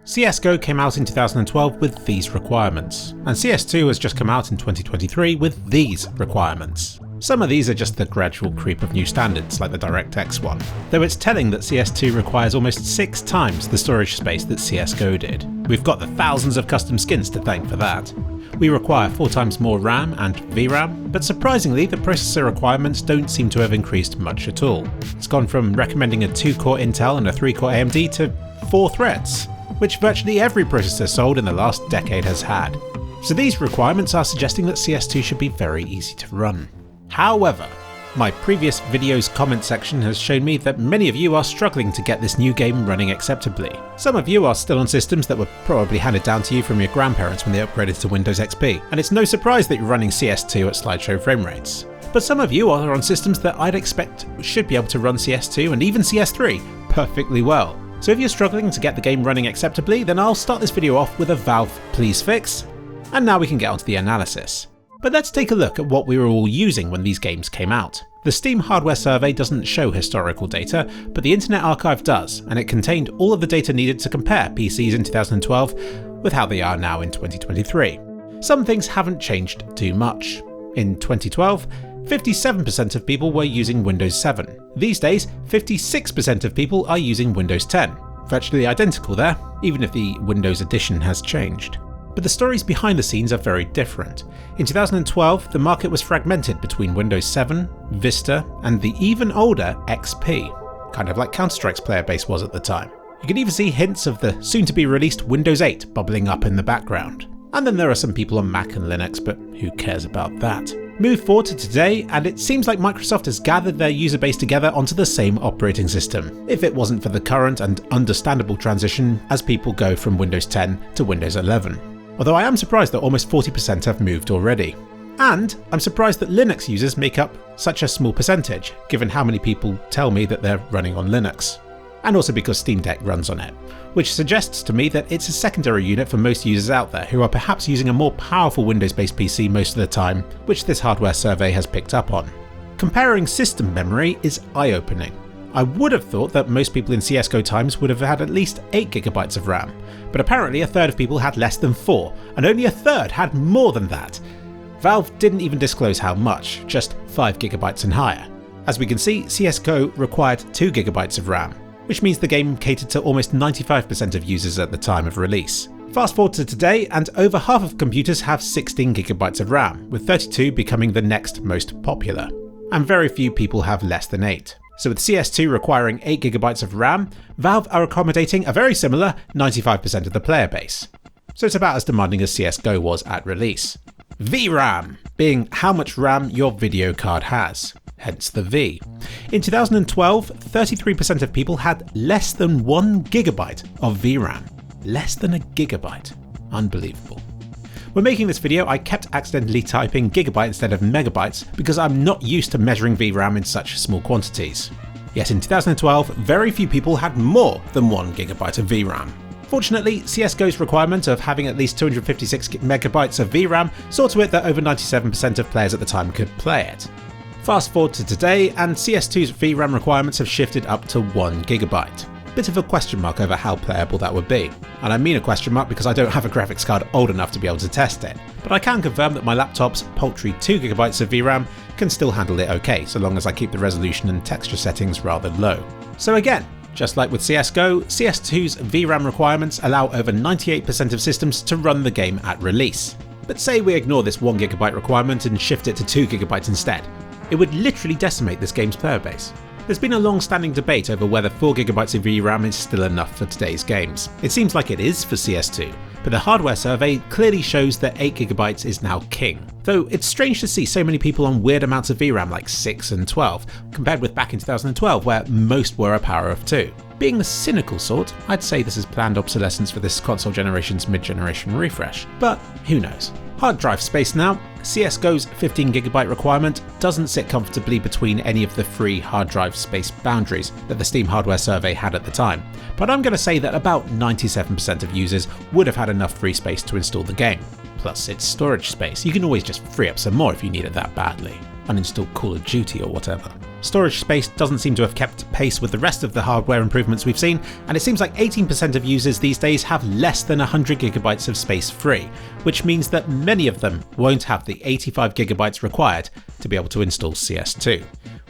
CSGO came out in 2012 with these requirements, and CS2 has just come out in 2023 with these requirements. Some of these are just the gradual creep of new standards, like the DirectX one, though it's telling that CS2 requires almost 6 times the storage space that CSGO did. We've got the thousands of custom skins to thank for that. We require 4 times more RAM and VRAM, but surprisingly the processor requirements don't seem to have increased much at all. It's gone from recommending a 2-core Intel and a 3-core AMD to 4 threads, which virtually every processor sold in the last decade has had. So these requirements are suggesting that CS2 should be very easy to run. However, my previous video's comment section has shown me that many of you are struggling to get this new game running acceptably. Some of you are still on systems that were probably handed down to you from your grandparents when they upgraded to Windows XP, and it's no surprise that you're running CS2 at slideshow frame rates. But some of you are on systems that I'd expect should be able to run CS2 and even CS3 perfectly well. So if you're struggling to get the game running acceptably, then I'll start this video off with a Valve please fix, and now we can get onto the analysis. But let's take a look at what we were all using when these games came out. The Steam hardware survey doesn't show historical data, but the Internet Archive does, and it contained all of the data needed to compare PCs in 2012 with how they are now in 2023. Some things haven't changed too much. In 2012, 57% of people were using Windows 7. These days, 56% of people are using Windows 10. Virtually identical there, even if the Windows edition has changed. But the stories behind the scenes are very different. In 2012, the market was fragmented between Windows 7, Vista, and the even older XP, kind of like Counter-Strike's player base was at the time. You can even see hints of the soon-to-be-released Windows 8 bubbling up in the background. And then there are some people on Mac and Linux, but who cares about that? Move forward to today, and it seems like Microsoft has gathered their user base together onto the same operating system, if it wasn't for the current and understandable transition as people go from Windows 10 to Windows 11. Although I am surprised that almost 40% have moved already. And I'm surprised that Linux users make up such a small percentage, given how many people tell me that they're running on Linux. And also because Steam Deck runs on it, which suggests to me that it's a secondary unit for most users out there who are perhaps using a more powerful Windows-based PC most of the time, which this hardware survey has picked up on. Comparing system memory is eye-opening. I would have thought that most people in CSGO times would have had at least 8GB of RAM, but apparently a third of people had less than 4, and only a third had more than that. Valve didn't even disclose how much, just 5GB and higher. As we can see, CSGO required 2GB of RAM, which means the game catered to almost 95% of users at the time of release. Fast forward to today, and over half of computers have 16GB of RAM, with 32 becoming the next most popular. And very few people have less than 8. So with CS2 requiring 8GB of RAM, Valve are accommodating a very similar 95% of the player base. So it's about as demanding as CSGO was at release. VRAM being how much RAM your video card has, hence the V. In 2012, 33% of people had less than 1GB of VRAM. Less than a gigabyte. Unbelievable. When making this video, I kept accidentally typing gigabyte instead of megabytes because I'm not used to measuring VRAM in such small quantities. Yet in 2012, very few people had more than 1GB of VRAM. Fortunately, CSGO's requirement of having at least 256MB of VRAM saw to it that over 97% of players at the time could play it. Fast forward to today, and CS2's VRAM requirements have shifted up to 1GB. Bit of a question mark over how playable that would be. And I mean a question mark because I don't have a graphics card old enough to be able to test it. But I can confirm that my laptop's paltry 2GB of VRAM can still handle it okay, so long as I keep the resolution and texture settings rather low. So again, just like with CSGO, CS2's VRAM requirements allow over 98% of systems to run the game at release. But say we ignore this 1GB requirement and shift it to 2GB instead. It would literally decimate this game's player base. There's been a long-standing debate over whether 4GB of VRAM is still enough for today's games. It seems like it is for CS2, but the hardware survey clearly shows that 8GB is now king. Though it's strange to see so many people on weird amounts of VRAM like 6 and 12, compared with back in 2012 where most were a power of 2. Being the cynical sort, I'd say this is planned obsolescence for this console generation's mid-generation refresh, but who knows. Hard drive space now. CSGO's 15GB requirement doesn't sit comfortably between any of the free hard drive space boundaries that the Steam hardware survey had at the time, but I'm going to say that about 97% of users would have had enough free space to install the game. Plus it's storage space, you can always just free up some more if you need it that badly. Uninstall Call of Duty or whatever. storage space doesn't seem to have kept pace with the rest of the hardware improvements we've seen, and it seems like 18% of users these days have less than 100GB of space free, which means that many of them won't have the 85GB required to be able to install CS2.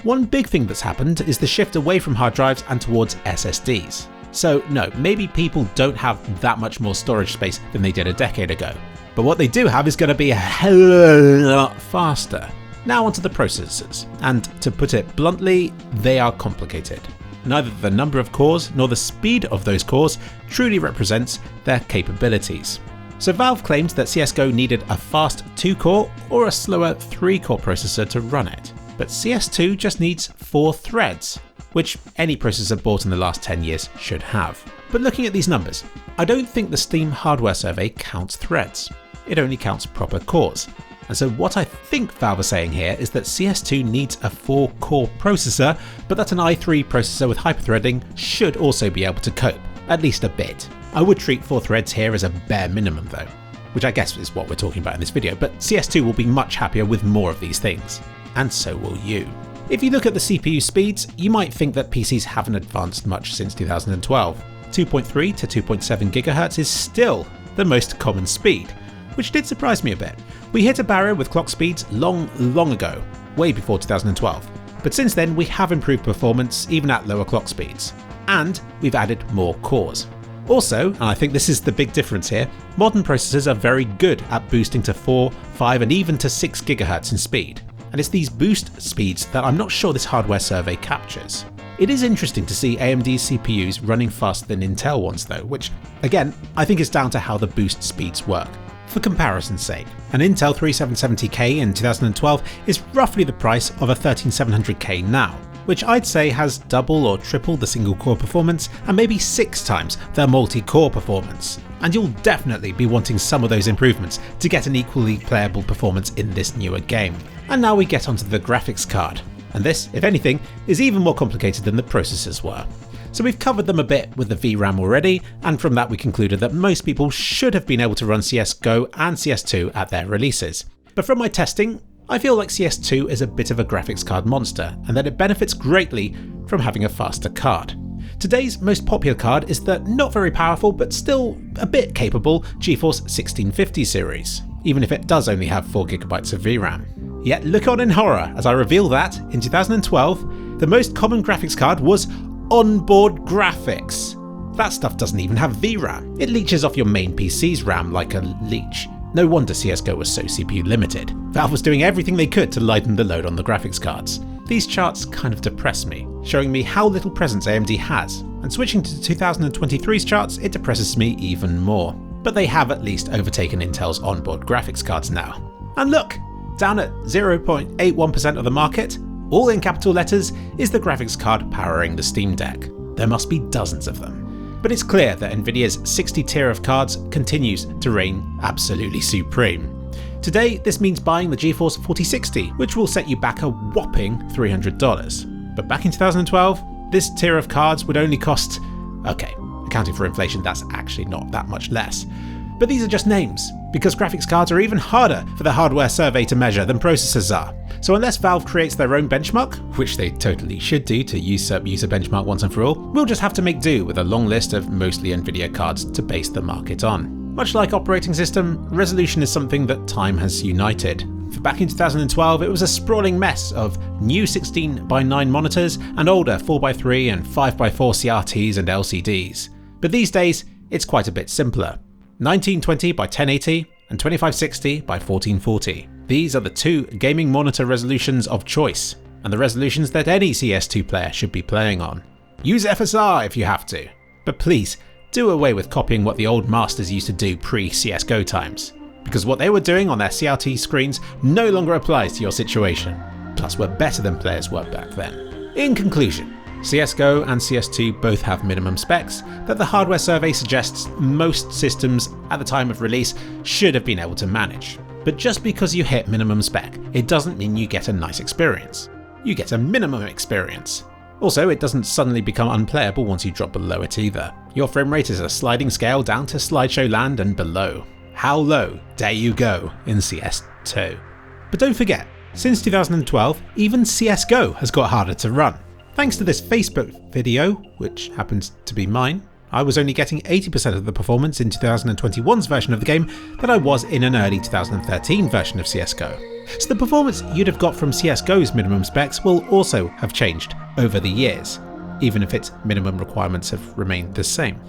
One big thing that's happened is the shift away from hard drives and towards SSDs. So no, maybe people don't have that much more storage space than they did a decade ago, but what they do have is going to be a hell of a lot faster. Now onto the processors, and to put it bluntly, they are complicated. Neither the number of cores nor the speed of those cores truly represents their capabilities. So Valve claimed that CSGO needed a fast 2-core or a slower 3-core processor to run it, but CS2 just needs 4 threads, which any processor bought in the last 10 years should have. But looking at these numbers, I don't think the Steam hardware survey counts threads. It only counts proper cores. And so what I think Valve are saying here is that CS2 needs a 4-core processor, but that an i3 processor with hyperthreading should also be able to cope, at least a bit. I would treat 4 threads here as a bare minimum though, which I guess is what we're talking about in this video, but CS2 will be much happier with more of these things. And so will you. If you look at the CPU speeds, you might think that PCs haven't advanced much since 2012. 2.3 to 2.7 GHz is still the most common speed, which did surprise me a bit. We hit a barrier with clock speeds long ago, way before 2012, but since then we have improved performance even at lower clock speeds, and we've added more cores. Also, and I think this is the big difference here, modern processors are very good at boosting to 4, 5 and even to 6 GHz in speed, and it's these boost speeds that I'm not sure this hardware survey captures. It is interesting to see AMD's CPUs running faster than Intel ones though, which again I think is down to how the boost speeds work. For comparison's sake, an Intel 3770K in 2012 is roughly the price of a 13700K now, which I'd say has double or triple the single core performance and maybe 6 times the multi-core performance. And you'll definitely be wanting some of those improvements to get an equally playable performance in this newer game. And now we get onto the graphics card. And this, if anything, is even more complicated than the processors were. So we've covered them a bit with the VRAM already, and from that we concluded that most people should have been able to run CSGO and CS2 at their releases. But from my testing, I feel like CS2 is a bit of a graphics card monster, and that it benefits greatly from having a faster card. Today's most popular card is the not very powerful but still a bit capable GeForce 1650 series, even if it does only have 4GB of VRAM. Yet look on in horror as I reveal that, in 2012, the most common graphics card was onboard graphics. That stuff doesn't even have VRAM. It leeches off your main PC's RAM like a leech. No wonder CSGO was so CPU limited. Valve was doing everything they could to lighten the load on the graphics cards. These charts kind of depress me, showing me how little presence AMD has, and switching to 2023's charts, it depresses me even more. But they have at least overtaken Intel's onboard graphics cards now. And look, down at 0.81% of the market, all in capital letters, is the graphics card powering the Steam Deck. There must be dozens of them. But it's clear that Nvidia's 60 tier of cards continues to reign absolutely supreme. Today, this means buying the GeForce 4060, which will set you back a whopping $300. But back in 2012, this tier of cards would only cost, okay, accounting for inflation, that's actually not that much less. But these are just names, because graphics cards are even harder for the hardware survey to measure than processors are. So unless Valve creates their own benchmark, which they totally should do to usurp user benchmark once and for all, we'll just have to make do with a long list of mostly Nvidia cards to base the market on. Much like operating system, resolution is something that time has united. For back in 2012, it was a sprawling mess of new 16:9 monitors and older 4:3 and 5:4 CRTs and LCDs. But these days, it's quite a bit simpler. 1920 by 1080 and 2560 by 1440. These are the two gaming monitor resolutions of choice, and the resolutions that any CS2 player should be playing on. Use FSR if you have to, but please do away with copying what the old masters used to do pre-CSGO times, because what they were doing on their CRT screens no longer applies to your situation. Plus we're better than players were back then. In conclusion, CSGO and CS2 both have minimum specs that the hardware survey suggests most systems at the time of release should have been able to manage. But just because you hit minimum spec, it doesn't mean you get a nice experience. You get a minimum experience. Also, it doesn't suddenly become unplayable once you drop below it either. Your frame rate is a sliding scale down to slideshow land and below. How low dare you go in CS2? But don't forget, Since 2012, even CSGO has got harder to run. Thanks to this Facebook video, which happens to be mine, I was only getting 80% of the performance in 2021's version of the game that I was in an early 2013 version of CSGO. So the performance you'd have got from CSGO's minimum specs will also have changed over the years, even if its minimum requirements have remained the same.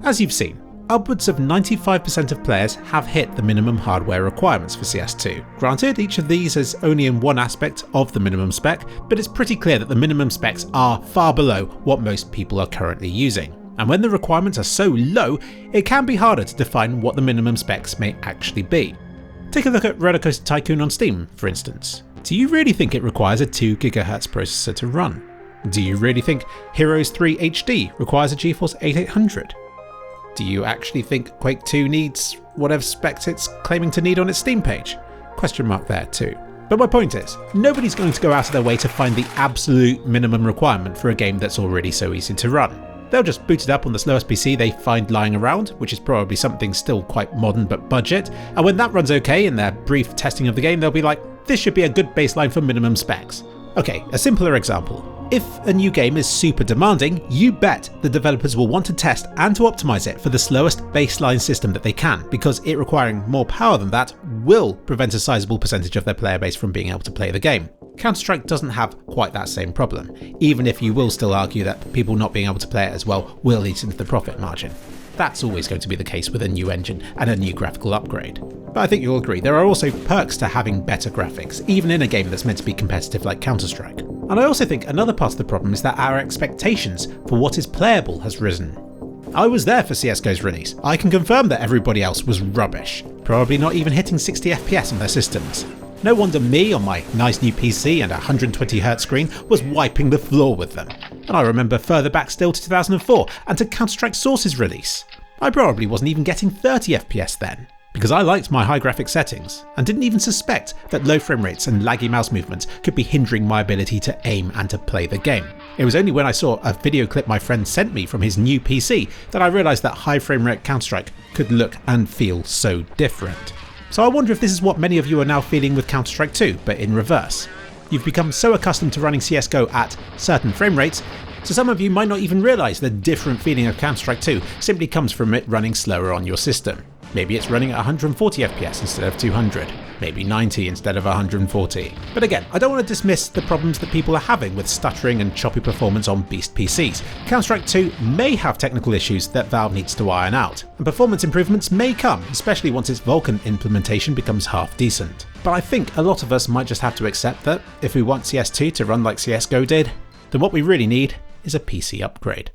As you've seen, upwards of 95% of players have hit the minimum hardware requirements for CS2. Granted, each of these is only in one aspect of the minimum spec, but it's pretty clear that the minimum specs are far below what most people are currently using. And when the requirements are so low, it can be harder to define what the minimum specs may actually be. Take a look at Rollercoaster Tycoon on Steam, for instance. Do you really think it requires a 2 GHz processor to run? Do you really think Heroes 3 HD requires a GeForce 8800? Do you actually think Quake 2 needs whatever specs it's claiming to need on its Steam page? Question mark there too. But my point is, nobody's going to go out of their way to find the absolute minimum requirement for a game that's already so easy to run. They'll just boot it up on the slowest PC they find lying around, which is probably something still quite modern but budget, and when that runs okay in their brief testing of the game, they'll be like, this should be a good baseline for minimum specs. Okay, a simpler example. If a new game is super demanding, you bet the developers will want to test and to optimize it for the slowest baseline system that they can, because it requiring more power than that will prevent a sizable percentage of their player base from being able to play the game. Counter-Strike doesn't have quite that same problem, even if you will still argue that people not being able to play it as well will eat into the profit margin. That's always going to be the case with a new engine and a new graphical upgrade. But I think you'll agree, there are also perks to having better graphics, even in a game that's meant to be competitive like Counter-Strike. And I also think another part of the problem is that our expectations for what is playable has risen. I was there for CSGO's release. I can confirm that everybody else was rubbish, probably not even hitting 60 FPS on their systems. No wonder me on my nice new PC and a 120Hz screen was wiping the floor with them. And I remember further back still to 2004 and to Counter-Strike Source's release. I probably wasn't even getting 30 FPS then, because I liked my high graphics settings and didn't even suspect that low frame rates and laggy mouse movements could be hindering my ability to aim and to play the game. It was only when I saw a video clip my friend sent me from his new PC that I realised that high frame rate Counter-Strike could look and feel so different. So I wonder if this is what many of you are now feeling with Counter-Strike 2, but in reverse. You've become so accustomed to running CSGO at certain frame rates, so some of you might not even realise the different feeling of Counter-Strike 2 simply comes from it running slower on your system. Maybe it's running at 140 FPS instead of 200, maybe 90 instead of 140. But again, I don't want to dismiss the problems that people are having with stuttering and choppy performance on beast PCs. Counter-Strike 2 may have technical issues that Valve needs to iron out, and performance improvements may come, especially once its Vulkan implementation becomes half decent. But I think a lot of us might just have to accept that if we want CS2 to run like CSGO did, then what we really need is a PC upgrade.